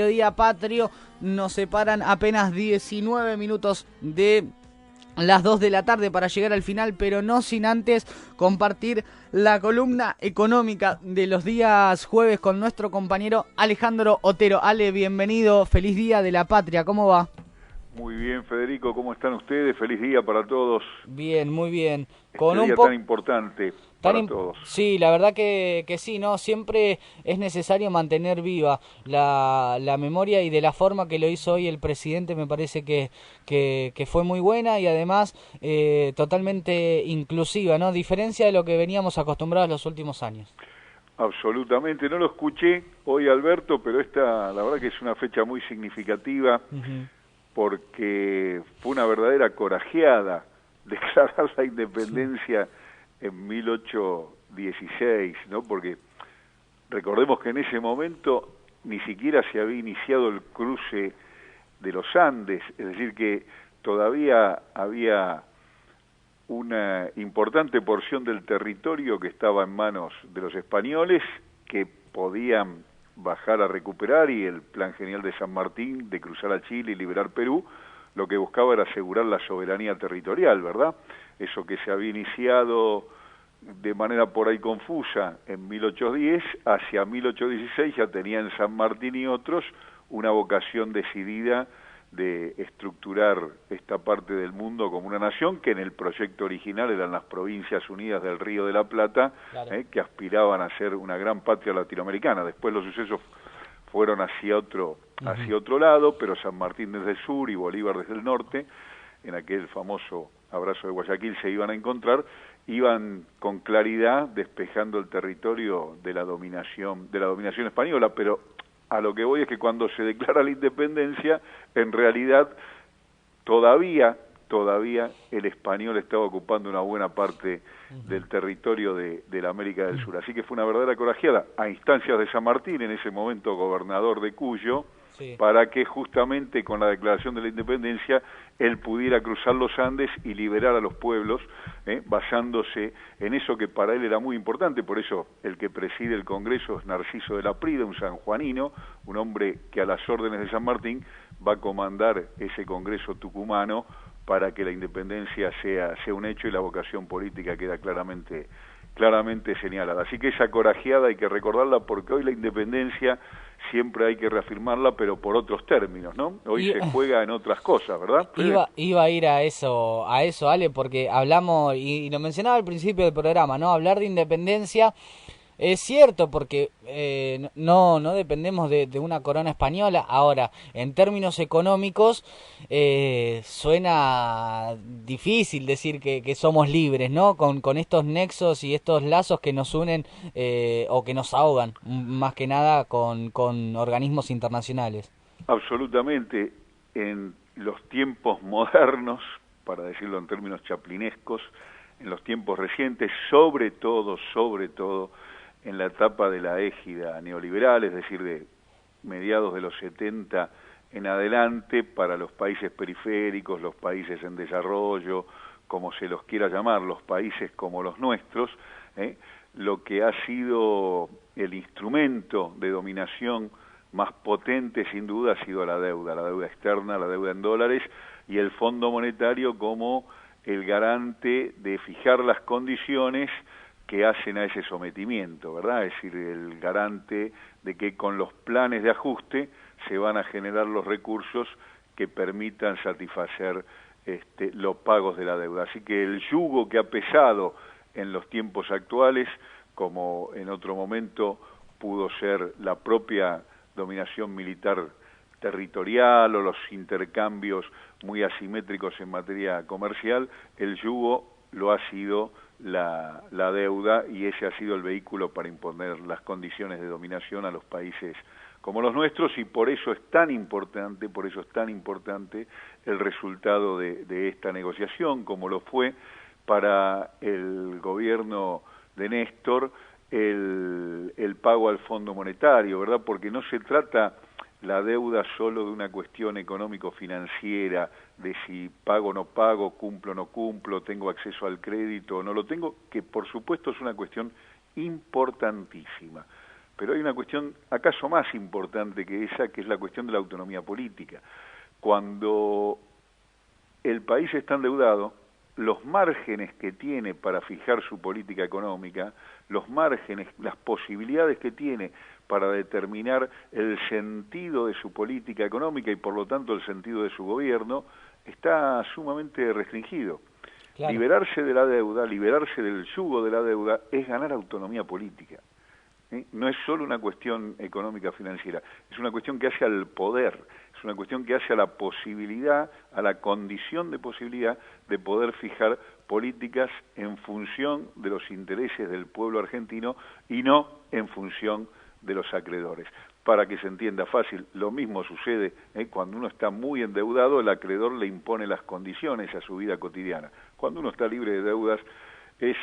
Día patrio, nos separan apenas 19 minutos de las 2 de la tarde para llegar al final, pero no sin antes compartir la columna económica de los días jueves con nuestro compañero Alejandro Otero. Ale, bienvenido, feliz Día de la Patria, ¿cómo va? Muy bien, Federico, ¿cómo están ustedes? Feliz día para todos. Bien, muy bien. Con un día tan importante para todos. Sí, la verdad que sí, ¿no? Siempre es necesario mantener viva la memoria, y de la forma que lo hizo hoy el presidente me parece que fue muy buena y además totalmente inclusiva, ¿no? Diferencia de lo que veníamos acostumbrados los últimos años. Absolutamente, no lo escuché hoy, Alberto, pero la verdad que es una fecha muy significativa. Porque fue una verdadera corajeada declarar la independencia en 1816, ¿no? Porque recordemos que en ese momento ni siquiera se había iniciado el cruce de los Andes, es decir que todavía había una importante porción del territorio que estaba en manos de los españoles, que podían bajar a recuperar, y el plan genial de San Martín de cruzar a Chile y liberar Perú, lo que buscaba era asegurar la soberanía territorial, ¿verdad? Eso que se había iniciado de manera por ahí confusa en 1810, hacia 1816 ya tenía en San Martín y otros una vocación decidida de estructurar esta parte del mundo como una nación, que en el proyecto original eran las Provincias Unidas del Río de la Plata, claro, que aspiraban a ser una gran patria latinoamericana. Después los sucesos fueron hacia otro lado, pero San Martín desde el sur y Bolívar desde el norte, en aquel famoso abrazo de Guayaquil se iban a encontrar, iban con claridad despejando el territorio de la dominación española, pero a lo que voy es que cuando se declara la independencia, en realidad todavía el español estaba ocupando una buena parte del territorio de la América del Sur. Así que fue una verdadera corajeada, a instancias de San Martín, en ese momento gobernador de Cuyo, sí, para que justamente con la declaración de la independencia él pudiera cruzar los Andes y liberar a los pueblos, basándose en eso que para él era muy importante. Por eso el que preside el Congreso es Narciso de la Prida, un sanjuanino, un hombre que a las órdenes de San Martín va a comandar ese Congreso tucumano para que la independencia sea un hecho, y la vocación política queda claramente señalada. Así que esa corajeada hay que recordarla, porque hoy la independencia siempre hay que reafirmarla, pero por otros términos, ¿no? Hoy se juega en otras cosas, ¿verdad? Iba a ir a eso, Ale, porque hablamos, y lo mencionaba al principio del programa, ¿no? Hablar de independencia es cierto, porque no dependemos de una corona española. Ahora, en términos económicos, suena difícil decir que somos libres, ¿no? Con estos nexos y estos lazos que nos unen o que nos ahogan, más que nada con organismos internacionales. Absolutamente. En los tiempos modernos, para decirlo en términos chaplinescos, en los tiempos recientes, sobre todo, en la etapa de la égida neoliberal, es decir, de mediados de los 70 en adelante, para los países periféricos, los países en desarrollo, como se los quiera llamar, los países como los nuestros, lo que ha sido el instrumento de dominación más potente, sin duda, ha sido la deuda externa, la deuda en dólares, y el Fondo Monetario como el garante de fijar las condiciones que hacen a ese sometimiento, ¿verdad? Es decir, el garante de que con los planes de ajuste se van a generar los recursos que permitan satisfacer los pagos de la deuda. Así que el yugo que ha pesado en los tiempos actuales, como en otro momento pudo ser la propia dominación militar territorial o los intercambios muy asimétricos en materia comercial, el yugo lo ha sido la deuda, y ese ha sido el vehículo para imponer las condiciones de dominación a los países como los nuestros, y por eso es tan importante el resultado de esta negociación, como lo fue para el gobierno de Néstor el pago al Fondo Monetario, ¿verdad? Porque no se trata la deuda solo de una cuestión económico-financiera, de si pago o no pago, cumplo o no cumplo, tengo acceso al crédito o no lo tengo, que por supuesto es una cuestión importantísima. pero hay una cuestión acaso más importante que esa, que es la cuestión de la autonomía política. Cuando el país está endeudado, los márgenes que tiene para fijar su política económica, los márgenes, las posibilidades que tiene para determinar el sentido de su política económica y por lo tanto el sentido de su gobierno, está sumamente restringido. Claro. Liberarse de la deuda, liberarse del yugo de la deuda, es ganar autonomía política. No es solo una cuestión económica financiera, es una cuestión que hace al poder, es una cuestión que hace a la posibilidad, a la condición de posibilidad de poder fijar políticas en función de los intereses del pueblo argentino y no en función de los acreedores. Para que se entienda fácil, lo mismo sucede cuando uno está muy endeudado, el acreedor le impone las condiciones a su vida cotidiana. Cuando uno está libre de deudas, es,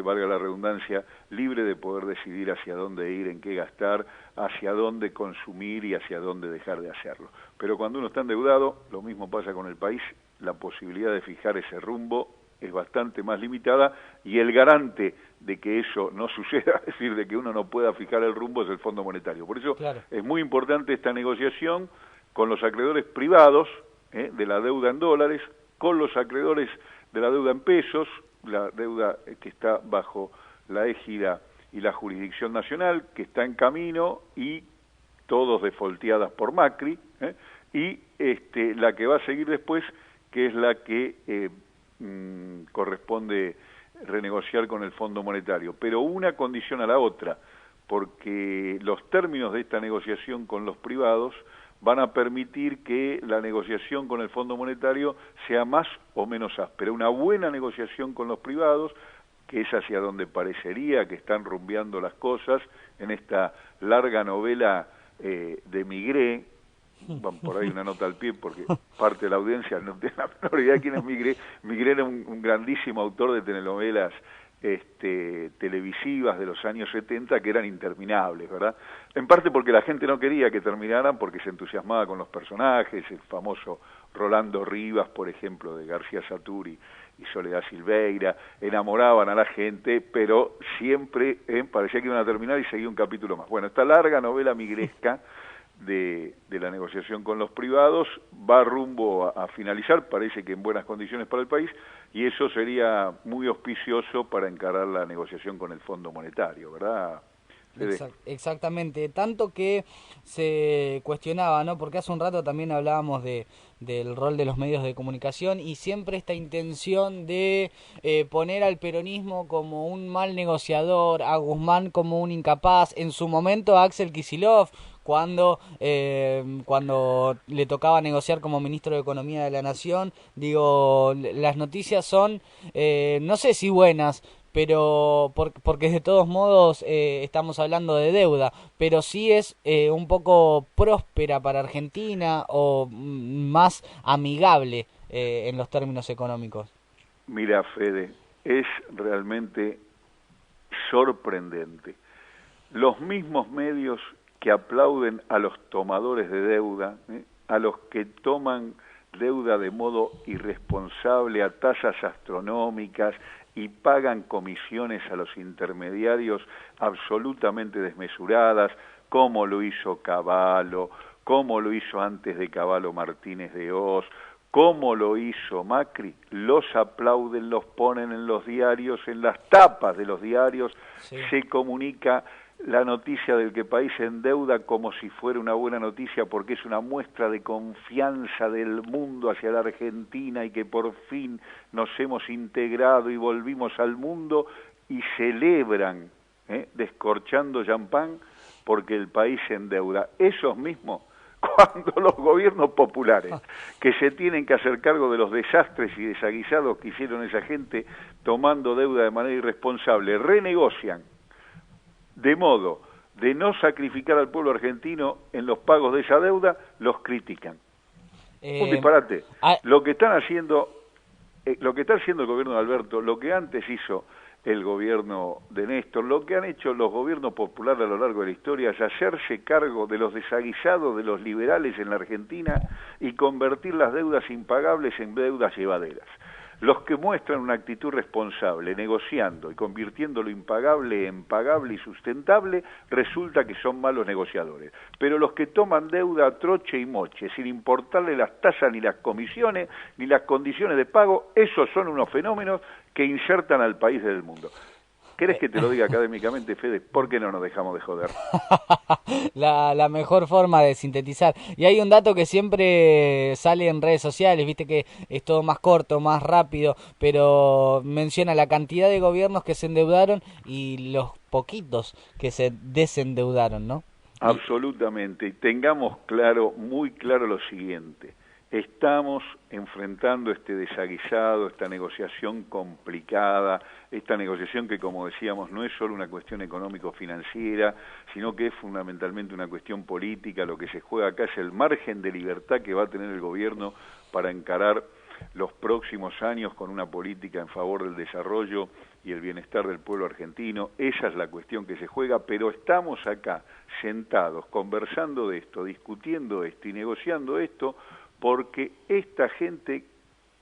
valga la redundancia, libre de poder decidir hacia dónde ir, en qué gastar, hacia dónde consumir y hacia dónde dejar de hacerlo. Pero cuando uno está endeudado, lo mismo pasa con el país, la posibilidad de fijar ese rumbo es bastante más limitada y el garante de que eso no suceda, es decir, de que uno no pueda fijar el rumbo, es el Fondo Monetario. Por eso claro, es muy importante esta negociación con los acreedores privados de la deuda en dólares, con los acreedores de la deuda en pesos, la deuda que está bajo la égida y la jurisdicción nacional, que está en camino y todos defolteadas por Macri, y la que va a seguir después, que es la que corresponde renegociar con el Fondo Monetario, pero una condiciona a la otra, porque los términos de esta negociación con los privados van a permitir que la negociación con el Fondo Monetario sea más o menos áspera. Una buena negociación con los privados, que es hacia donde parecería que están rumbeando las cosas en esta larga novela de Migré. Van por ahí una nota al pie porque parte de la audiencia no tiene la menor idea de quién es Migré. Migré era un grandísimo autor de telenovelas televisivas de los años 70 que eran interminables, ¿verdad? En parte porque la gente no quería que terminaran porque se entusiasmaba con los personajes, el famoso Rolando Rivas, por ejemplo, de García Saturi y Soledad Silveira, enamoraban a la gente, pero siempre parecía que iban a terminar y seguía un capítulo más. Bueno, esta larga novela migresca de la negociación con los privados va rumbo a finalizar, parece que en buenas condiciones para el país, y eso sería muy auspicioso para encarar la negociación con el Fondo Monetario, ¿verdad? Exactamente, tanto que se cuestionaba, ¿no? Porque hace un rato también hablábamos del rol de los medios de comunicación y siempre esta intención de poner al peronismo como un mal negociador, a Guzmán como un incapaz, en su momento a Axel Kicillof, cuando le tocaba negociar como ministro de Economía de la Nación. Digo, las noticias son, no sé si buenas, pero porque de todos modos estamos hablando de deuda, pero sí es un poco próspera para Argentina o más amigable en los términos económicos. Mira, Fede, es realmente sorprendente. Los mismos medios que aplauden a los tomadores de deuda, a los que toman deuda de modo irresponsable a tasas astronómicas y pagan comisiones a los intermediarios absolutamente desmesuradas, como lo hizo Cavallo, como lo hizo antes de Cavallo Martínez de Oz, como lo hizo Macri, los aplauden, los ponen en los diarios, en las tapas de los diarios, sí. Se comunica la noticia del que país se endeuda como si fuera una buena noticia porque es una muestra de confianza del mundo hacia la Argentina y que por fin nos hemos integrado y volvimos al mundo y celebran, descorchando champán porque el país se endeuda. Esos mismos, cuando los gobiernos populares que se tienen que hacer cargo de los desastres y desaguisados que hicieron esa gente tomando deuda de manera irresponsable, renegocian de modo de no sacrificar al pueblo argentino en los pagos de esa deuda, los critican. Un disparate. Lo que está haciendo el gobierno de Alberto, lo que antes hizo el gobierno de Néstor, lo que han hecho los gobiernos populares a lo largo de la historia es hacerse cargo de los desaguisados de los liberales en la Argentina y convertir las deudas impagables en deudas llevaderas. Los que muestran una actitud responsable, negociando y convirtiendo lo impagable en pagable y sustentable, resulta que son malos negociadores. Pero los que toman deuda a troche y moche, sin importarle las tasas ni las comisiones, ni las condiciones de pago, esos son unos fenómenos que insertan al país del mundo. ¿Querés que te lo diga académicamente, Fede? ¿Por qué no nos dejamos de joder? La mejor forma de sintetizar. Y hay un dato que siempre sale en redes sociales, viste que es todo más corto, más rápido, pero menciona la cantidad de gobiernos que se endeudaron y los poquitos que se desendeudaron, ¿no? Absolutamente. Y tengamos claro, muy claro lo siguiente. Estamos enfrentando este desaguisado, esta negociación complicada, esta negociación que, como decíamos, no es solo una cuestión económico-financiera, sino que es fundamentalmente una cuestión política. Lo que se juega acá es el margen de libertad que va a tener el gobierno para encarar los próximos años con una política en favor del desarrollo y el bienestar del pueblo argentino. Esa es la cuestión que se juega, pero estamos acá sentados, conversando de esto, discutiendo esto y negociando esto, porque esta gente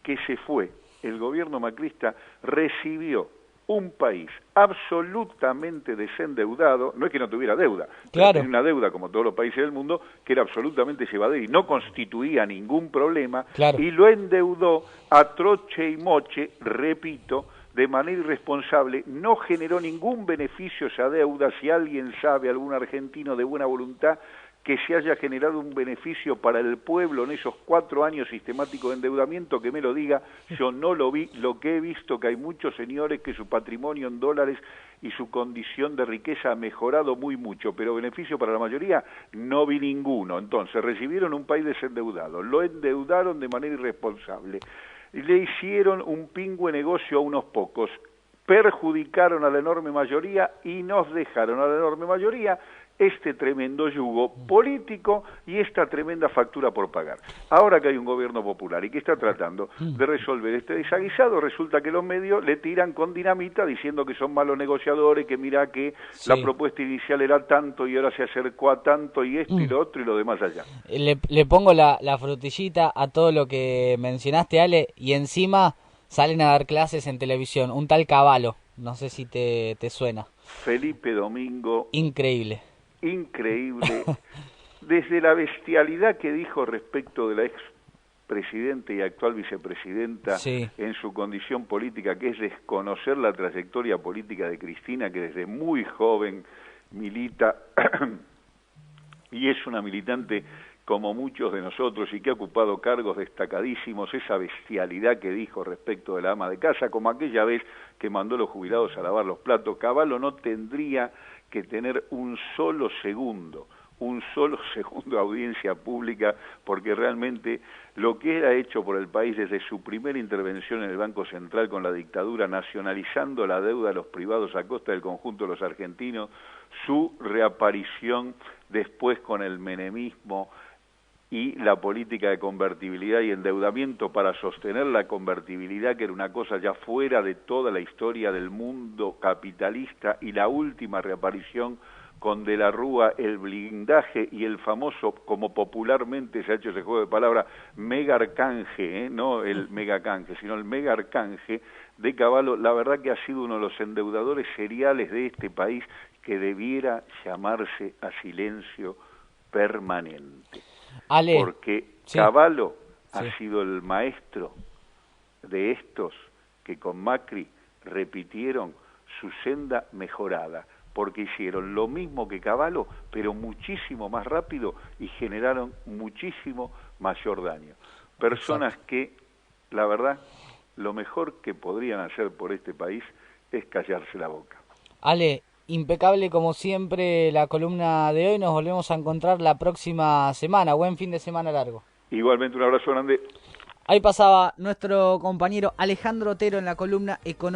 que se fue, el gobierno macrista, recibió un país absolutamente desendeudado, no es que no tuviera deuda, claro, tenía una deuda como todos los países del mundo, que era absolutamente llevadera y no constituía ningún problema, claro, y lo endeudó a troche y moche, repito, de manera irresponsable, no generó ningún beneficio esa deuda. Si alguien sabe, algún argentino de buena voluntad, que se haya generado un beneficio para el pueblo en esos 4 años sistemáticos de endeudamiento, que me lo diga. Yo no lo vi. Lo que he visto, que hay muchos señores que su patrimonio en dólares y su condición de riqueza ha mejorado muy mucho, pero beneficio para la mayoría no vi ninguno. Entonces recibieron un país desendeudado, lo endeudaron de manera irresponsable, le hicieron un pingüe negocio a unos pocos, perjudicaron a la enorme mayoría y nos dejaron a la enorme mayoría este tremendo yugo político y esta tremenda factura por pagar. Ahora que hay un gobierno popular y que está tratando de resolver este desaguisado, resulta que los medios le tiran con dinamita diciendo que son malos negociadores, que mira que sí, la propuesta inicial era tanto y ahora se acercó a tanto y esto y lo otro y lo demás allá. Le pongo la frutillita a todo lo que mencionaste, Ale, y encima salen a dar clases en televisión, un tal Cavallo, no sé si te suena. Felipe Domingo. Increíble. Increíble, desde la bestialidad que dijo respecto de la expresidenta y actual vicepresidenta, sí, en su condición política, que es desconocer la trayectoria política de Cristina, que desde muy joven milita y es una militante como muchos de nosotros y que ha ocupado cargos destacadísimos. Esa bestialidad que dijo respecto de la ama de casa, como aquella vez que mandó a los jubilados a lavar los platos. Cavallo no tendría que tener un solo segundo de audiencia pública, porque realmente lo que él ha hecho por el país desde su primera intervención en el Banco Central con la dictadura, nacionalizando la deuda de los privados a costa del conjunto de los argentinos, su reaparición después con el menemismo y la política de convertibilidad y endeudamiento para sostener la convertibilidad, que era una cosa ya fuera de toda la historia del mundo capitalista, y la última reaparición con De la Rúa, el blindaje y el famoso, como popularmente se ha hecho ese juego de palabras, mega arcanje, no el mega canje, sino el mega arcanje de Cavallo. La verdad que ha sido uno de los endeudadores seriales de este país, que debiera llamarse a silencio permanente. Ale, porque sí, Cavallo sí, ha sido el maestro de estos que con Macri repitieron su senda mejorada, porque hicieron lo mismo que Cavallo, pero muchísimo más rápido y generaron muchísimo mayor daño. Personas exacto, que, la verdad, lo mejor que podrían hacer por este país es callarse la boca. Ale, impecable como siempre la columna de hoy. Nos volvemos a encontrar la próxima semana. Buen fin de semana largo. Igualmente, un abrazo grande. Ahí pasaba nuestro compañero Alejandro Otero en la columna económica.